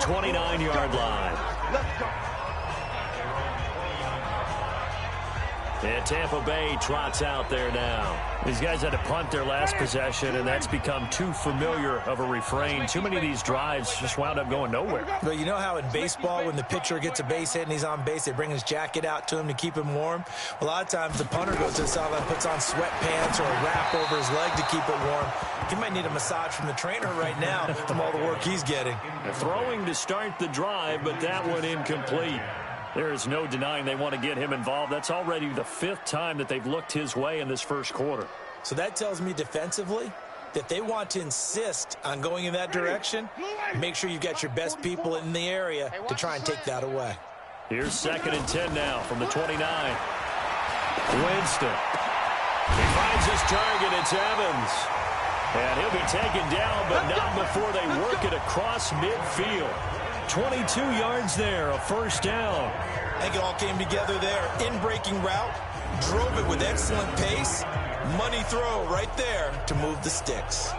29-yard line. Let's go. And Tampa Bay trots out there now. These guys had to punt their last possession, and that's become too familiar of a refrain. Too many of these drives just wound up going nowhere. But you know how in baseball, when the pitcher gets a base hit and he's on base, they bring his jacket out to him to keep him warm? A lot of times the punter goes to the sideline, puts on sweatpants or a wrap over his leg to keep it warm. He might need a massage from the trainer right now from all the work he's getting. Throwing to start the drive, but that one incomplete. There is no denying they want to get him involved. That's already the 5th time that they've looked his way in this first quarter. So that tells me defensively that they want to insist on going in that direction. Make sure you've got your best people in the area to try and take that away. Here's 2nd and 10 now from the 29. Winston. He finds his target. It's Evans. And he'll be taken down, but not before they work it across midfield. 22 yards there, a first down. I think it all came together there. In-breaking route, drove it with excellent pace. Money throw right there to move the sticks.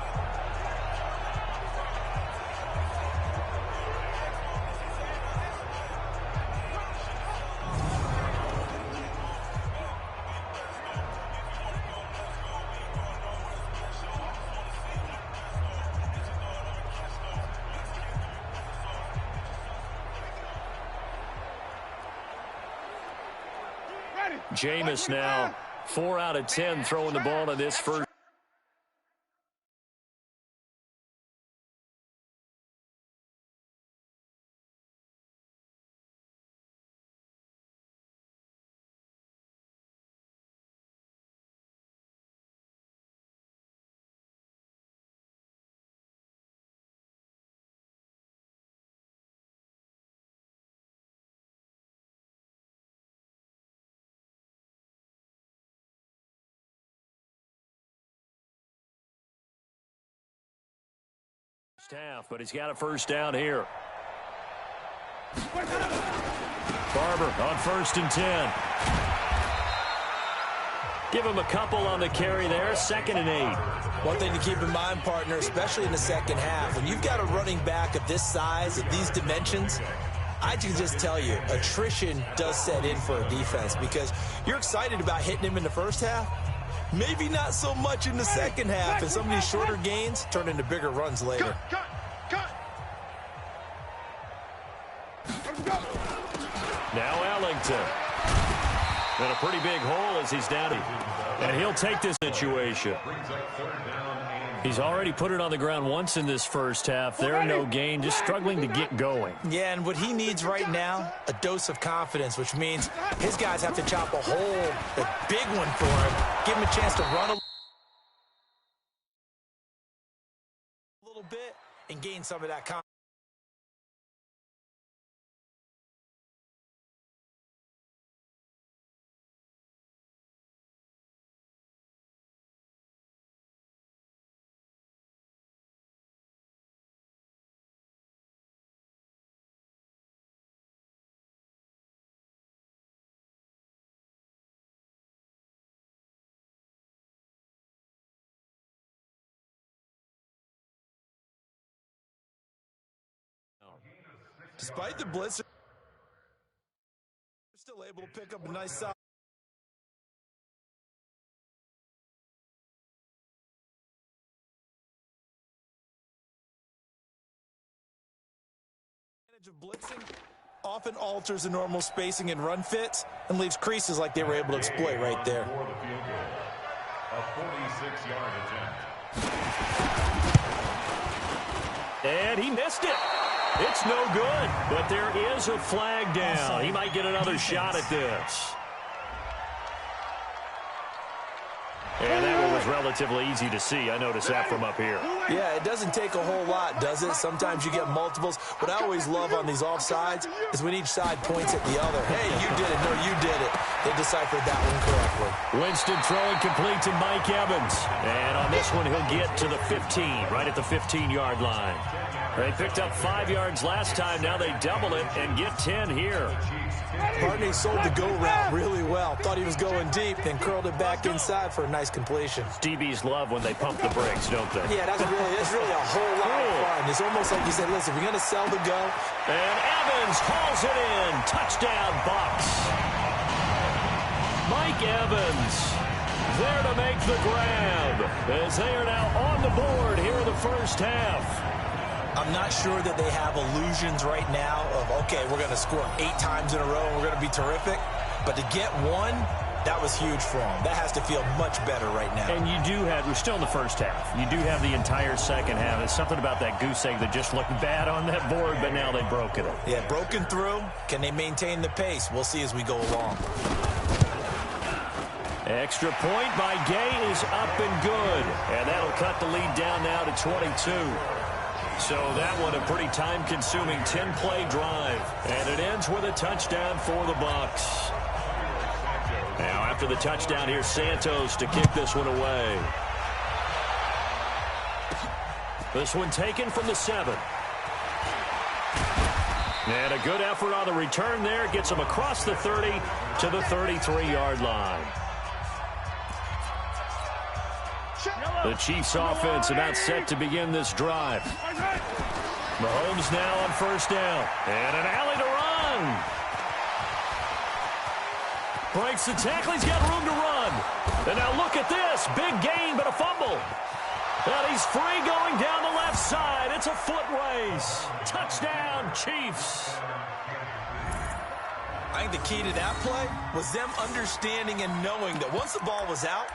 Jameis now 4 out of 10 throwing the ball in this first. Half, but he's got a first down here. Barber on 1st and 10. Give him a couple on the carry there. 2nd and 8. One thing to keep in mind, partner, especially in the second half, when you've got a running back of this size, of these dimensions, I can just tell you, attrition does set in for a defense because you're excited about hitting him in the first half. Maybe not so much in the second half, and some of these shorter gains turn into bigger runs later. Now Ellington. And a pretty big hole as he's down. And he'll take this situation. He's already put it on the ground once in this first half. There, no gain, just struggling to get going. Yeah, and what he needs right now, a dose of confidence, which means his guys have to chop a hole, a big one for him, give him a chance to run a little bit and gain some of that confidence. Despite the blitz, they're still able to pick up a nice side. Of blitzing often alters the normal spacing and run fits and leaves creases like they were able to exploit right there. A 46-yard attempt. And he missed it. It's no good, but there is a flag down. He might get another shot at this. And that one was relatively easy to see. I noticed that from up here. Yeah, it doesn't take a whole lot, does it? Sometimes you get multiples. What I always love on these offsides is when each side points at the other. Hey, you did it. No, you did it. They deciphered that one correctly. Winston throwing complete to Mike Evans. And on this one, he'll get to the 15, right at the 15-yard line. They picked up 5 yards last time. Now they double it and get 10 here. Barney sold the go route really well. Thought he was going deep, then curled it back inside for a nice completion. DBs love when they pump the brakes, don't they? Yeah, that's really a whole lot of fun. one. It's almost like you said, listen, we're going to sell the go. And Evans hauls it in. Touchdown, Bucks. Mike Evans there to make the grab as they are now on the board here in the first half. I'm not sure that they have illusions right now of, okay, we're going to score 8 times in a row and we're going to be terrific. But to get one, that was huge for them. That has to feel much better right now. And you do have, we're still in the first half. You do have the entire second half. There's something about that goose egg that just looked bad on that board, but now they've broken it. Yeah, broken through. Can they maintain the pace? We'll see as we go along. Extra point by Gay is up and good. And that'll cut the lead down now to 22. So that one a pretty time-consuming 10-play drive. And it ends with a touchdown for the Bucks. Now after the touchdown, here's Santos to kick this one away. This one taken from the 7. And a good effort on the return there. Gets him across the 30 to the 33-yard line. The Chiefs offense about set to begin this drive. Mahomes now on first down. And an alley to run. Breaks the tackle. He's got room to run. And now look at this. Big gain, but a fumble. And he's free going down the left side. It's a foot race. Touchdown, Chiefs. I think the key to that play was them understanding and knowing that once the ball was out,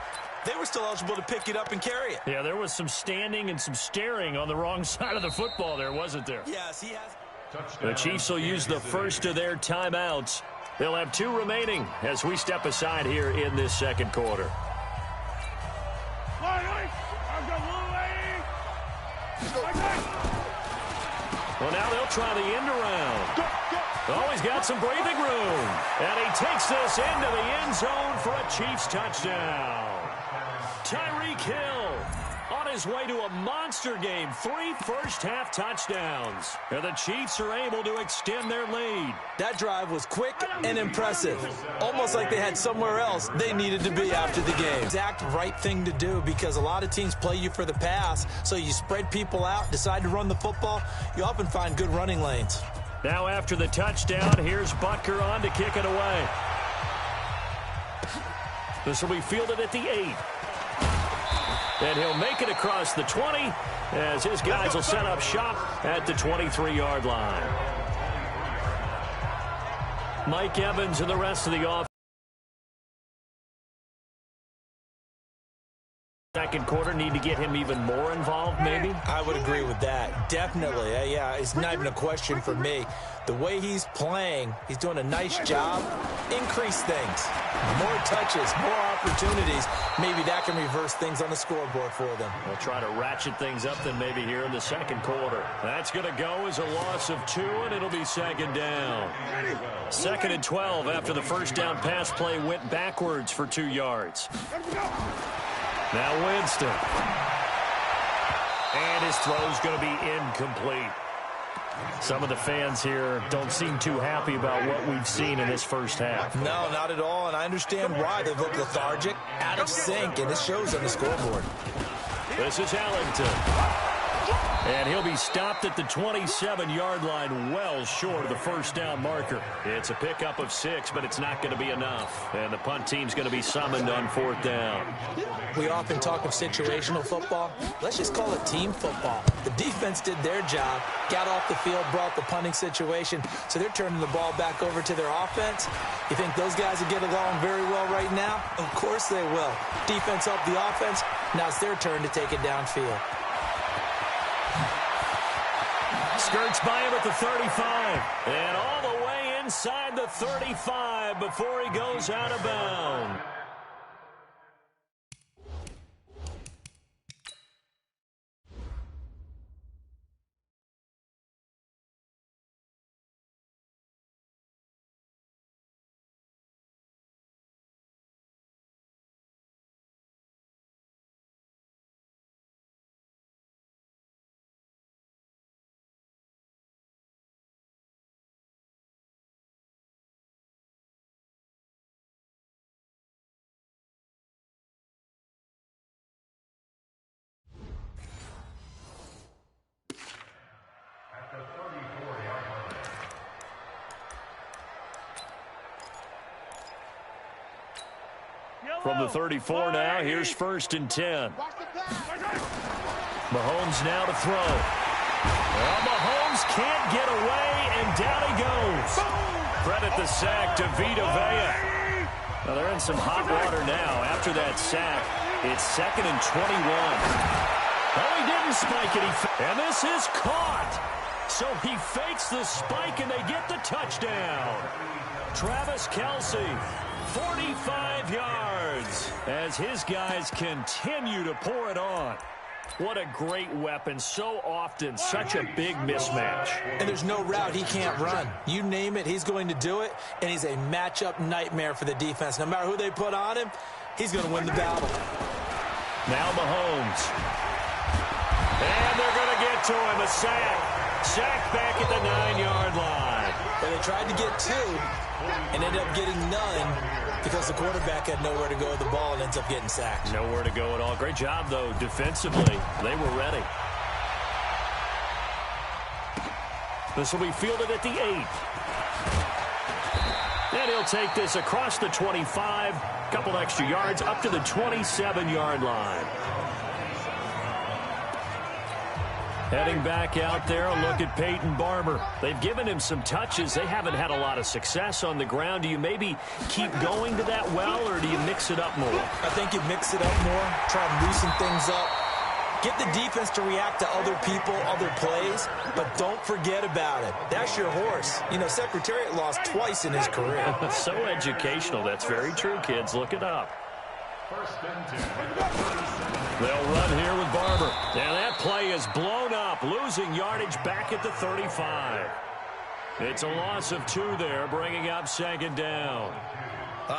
they were still eligible to pick it up and carry it. Yeah, there was some standing and some staring on the wrong side of the football there, wasn't there? Yes, he has. The Chiefs will use the first of their timeouts. They'll have 2 remaining as we step aside here in this second quarter. Well, now they'll try the end around. Oh, he's got some breathing room. And he takes this into the end zone for a Chiefs touchdown. Tyreek Hill on his way to a monster game. 3 first-half touchdowns. And the Chiefs are able to extend their lead. That drive was quick and impressive. Almost like they had somewhere else they needed to be after the game. Exact right thing to do because a lot of teams play you for the pass. So you spread people out, decide to run the football. You often find good running lanes. Now after the touchdown, here's Butker on to kick it away. This will be fielded at the 8. And he'll make it across the 20 as his guys will set up shop at the 23-yard line. Mike Evans and the rest of the offense. Second quarter, need to get him even more involved, maybe? I would agree with that. Definitely. Yeah, it's not even a question for me. The way he's playing, he's doing a nice job. Increase things. More touches, more opportunities. Maybe that can reverse things on the scoreboard for them. They'll try to ratchet things up then maybe here in the second quarter. That's going to go as a loss of 2, and it'll be second down. Second and 12 after the first down pass play went backwards for 2 yards. Now Winston. And his throw's going to be incomplete. Some of the fans here don't seem too happy about what we've seen in this first half. No, not at all, and I understand why. They look lethargic, out of sync, and it shows on the scoreboard. This is Ellington. And he'll be stopped at the 27-yard line, well short of the first down marker. It's a pickup of 6, but it's not going to be enough. And the punt team's going to be summoned on 4th down. We often talk of situational football. Let's just call it team football. The defense did their job, got off the field, brought the punting situation, so they're turning the ball back over to their offense. You think those guys will get along very well right now? Of course they will. Defense helped the offense. Now it's their turn to take it downfield. Skirts by him at the 35. And all the way inside the 35 before he goes out of bounds. From the 34 now, here's 1st and 10. Mahomes now to throw. Well, Mahomes can't get away, and down he goes. Credit the sack to Vita Vea. Well, they're in some hot water now. After that sack, it's 2nd and 21. Oh, he didn't spike it. And this is caught. So he fakes the spike, and they get the touchdown. Travis Kelce, 45 yards, as his guys continue to pour it on. What a great weapon. So often, such a big mismatch. And there's no route he can't run. You name it, he's going to do it, and he's a matchup nightmare for the defense. No matter who they put on him, he's going to win the battle. Now Mahomes. And they're going to get to him. A sack. Sack back at the 9-yard line. And they tried to get 2 and ended up getting none because the quarterback had nowhere to go with the ball and ends up getting sacked. Nowhere to go at all. Great job, though, defensively. They were ready. This will be fielded at the 8. And he'll take this across the 25. Couple extra yards up to the 27-yard line. Heading back out there, a look at Peyton Barber. They've given him some touches. They haven't had a lot of success on the ground. Do you maybe keep going to that well, or do you mix it up more? I think you mix it up more, try and loosen things up. Get the defense to react to other people, other plays, but don't forget about it. That's your horse. You know, Secretariat lost twice in his career. So educational. That's very true, kids. Look it up. They'll run here with Barber. And that play is blown up, losing yardage back at the 35. It's a loss of 2 there, bringing up 2nd down.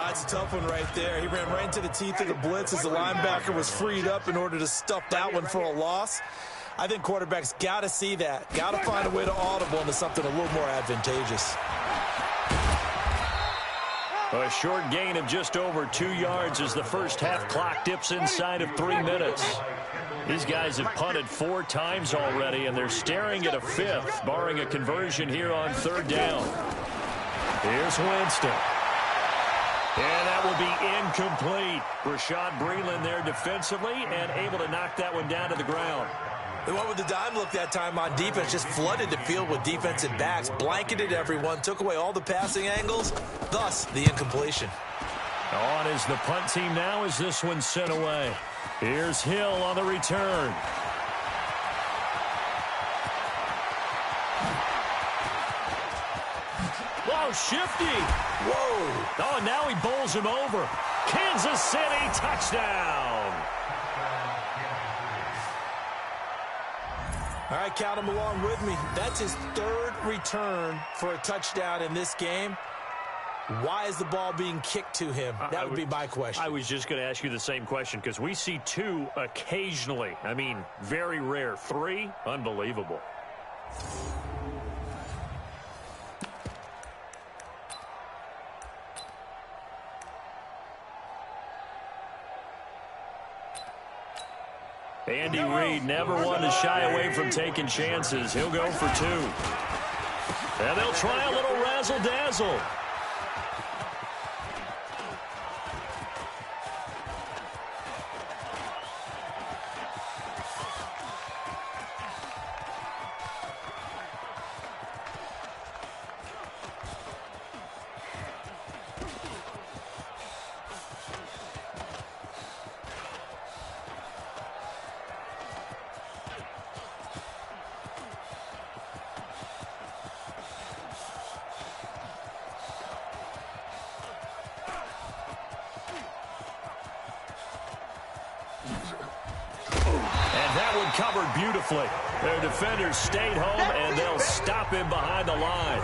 It's a tough one right there. He ran right into the teeth of the blitz as the linebacker was freed up in order to stuff that one for a loss. I think quarterbacks got to see that. Got to find a way to audible into something a little more advantageous. A short gain of just over 2 yards as the first half clock dips inside of 3 minutes. These guys have punted 4 times already, and they're staring at a 5th, barring a conversion here on 3rd down. Here's Winston. And that will be incomplete. Rashad Breeland there defensively and able to knock that one down to the ground. They went with the dime look that time on defense, just flooded the field with defensive backs, blanketed everyone, took away all the passing angles, thus the incompletion. On is the punt team now as this one's sent away. Here's Hill on the return. Oh, shifty. Whoa. Oh, and now he bowls him over. Kansas City touchdown. All right, count him along with me. That's his 3rd return for a touchdown in this game. Why is the ball being kicked to him? That would be my question. I was just going to ask you the same question because we see 2 occasionally. I mean, very rare. 3, unbelievable. Andy Reid never one to shy away from taking chances. He'll go for 2. And they'll try a little razzle-dazzle. Covered beautifully. Their defenders stayed home, and they'll stop him behind the line.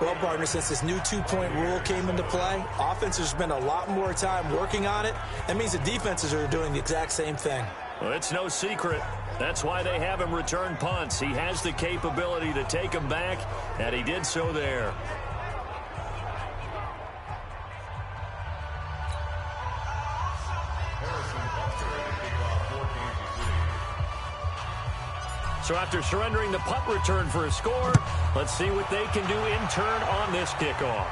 Well, partner, since this new 2-point rule came into play, offenses spend a lot more time working on it. That means the defenses are doing the exact same thing. Well, it's no secret. That's why they have him return punts. He has the capability to take them back, and he did so there. So after surrendering the punt return for a score, let's see what they can do in turn on this kickoff.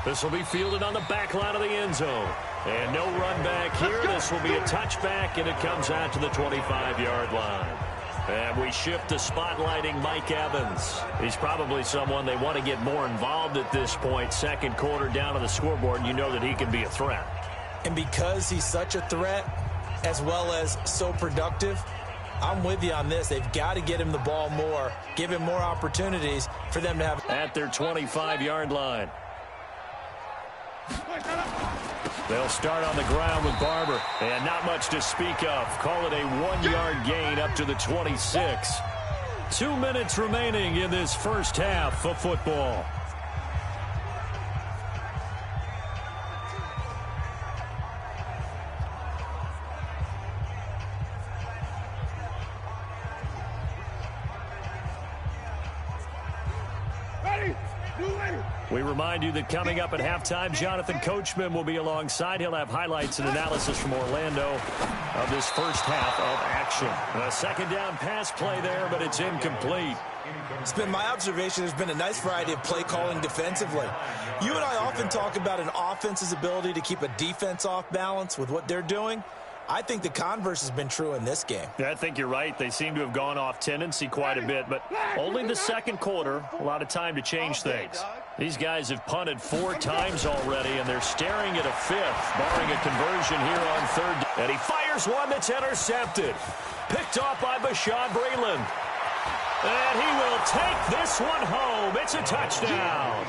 This will be fielded on the back line of the end zone. And no run back here. This will be a touchback, and it comes out to the 25-yard line. And we shift to spotlighting Mike Evans. He's probably someone they want to get more involved at this point. Second quarter down on the scoreboard, and you know that he can be a threat. And because he's such a threat, as well as so productive, I'm with you on this. They've got to get him the ball more, give him more opportunities for them to have. At their 25-yard line. They'll start on the ground with Barber, and not much to speak of. Call it a 1-yard gain up to the 26. 2 minutes remaining in this first half of football. We remind you that coming up at halftime, Jonathan Coachman will be alongside. He'll have highlights and analysis from Orlando of this first half of action. A second down pass play there, but it's incomplete. It's been my observation there's been a nice variety of play calling defensively. You and I often talk about an offense's ability to keep a defense off balance with what they're doing. I think the converse has been true in this game. Yeah, I think you're right. They seem to have gone off tendency quite a bit, but only the second quarter, a lot of time to change things. These guys have punted 4 times already, and they're staring at a 5th, barring a conversion here on 3rd. And he fires one that's intercepted. Picked off by Bashaud Breeland. And he will take this one home. It's a touchdown.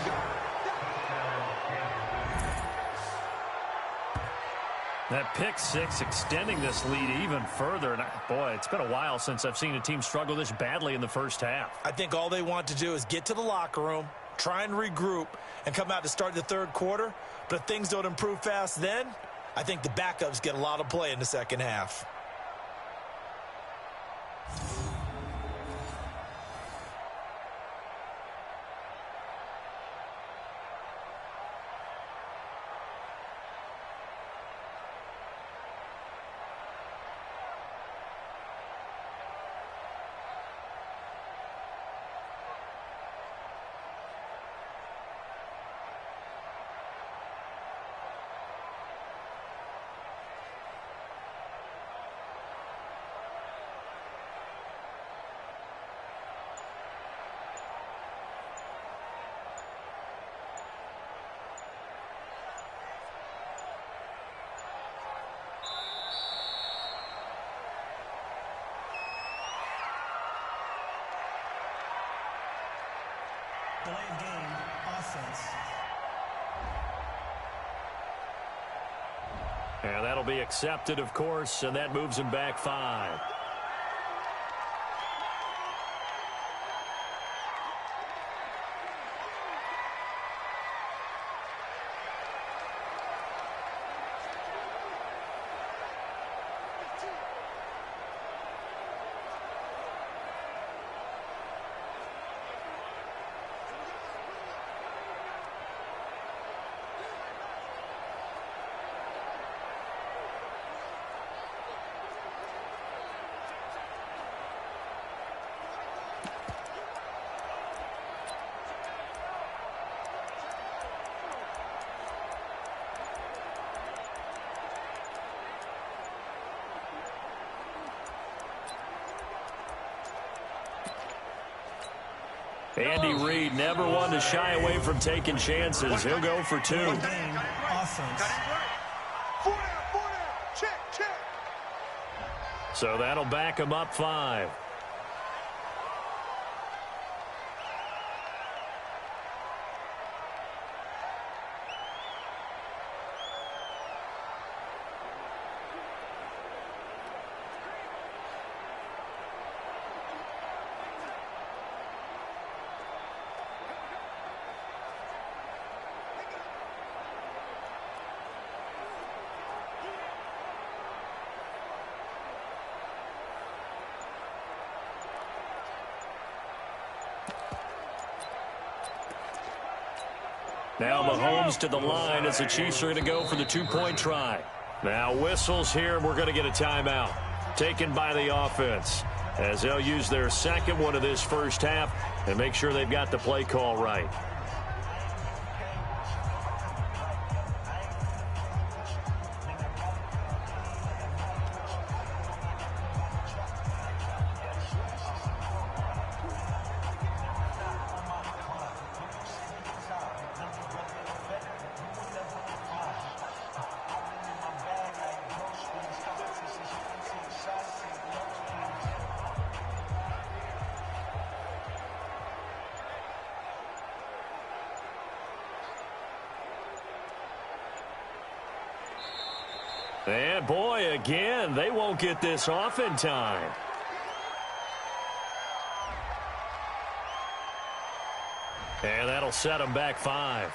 That pick 6 extending this lead even further. And boy, it's been a while since I've seen a team struggle this badly in the first half. I think all they want to do is get to the locker room, try and regroup, and come out to start the third quarter. But if things don't improve fast then, I think the backups get a lot of play in the second half. Delay of game, offense. And that'll be accepted, of course, and that moves him back 5. Andy Reid, never one to shy away from taking chances. He'll go for 2. Game, offense. So that'll back him up 5. Now Mahomes to the line as the Chiefs are going to go for the 2-point try. Now whistles here, and we're going to get a timeout taken by the offense as they'll use their second one of this first half and make sure they've got the play call right. And boy, again, they won't get this off in time. And that'll set them back 5.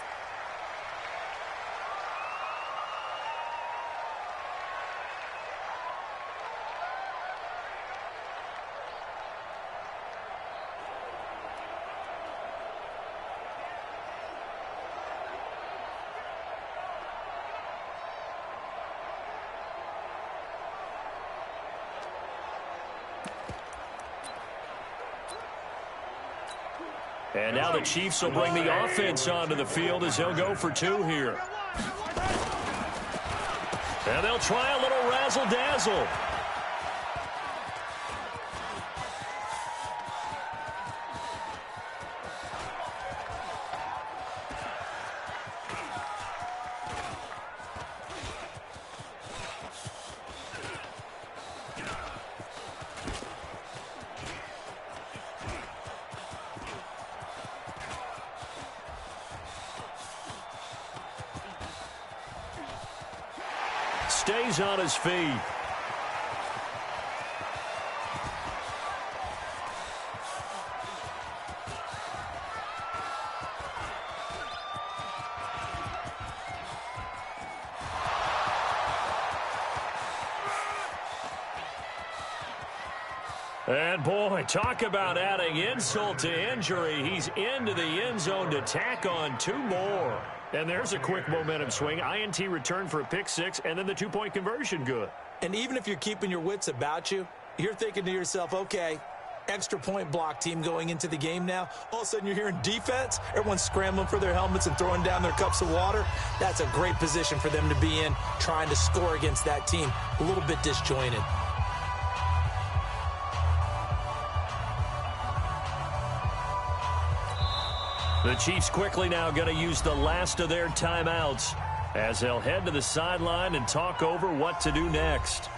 And now the Chiefs will bring the offense onto the field as they'll go for 2 here. And they'll try a little razzle-dazzle. Stays on his feet. And boy, talk about adding insult to injury. He's into the end zone to tack on 2 more. And there's a quick momentum swing. INT return for a pick 6, and then the 2-point conversion good. And even if you're keeping your wits about you, you're thinking to yourself, okay, extra point block team going into the game now. All of a sudden you're hearing defense. Everyone's scrambling for their helmets and throwing down their cups of water. That's a great position for them to be in, trying to score against that team. A little bit disjointed. The Chiefs quickly now going to use the last of their timeouts as they'll head to the sideline and talk over what to do next.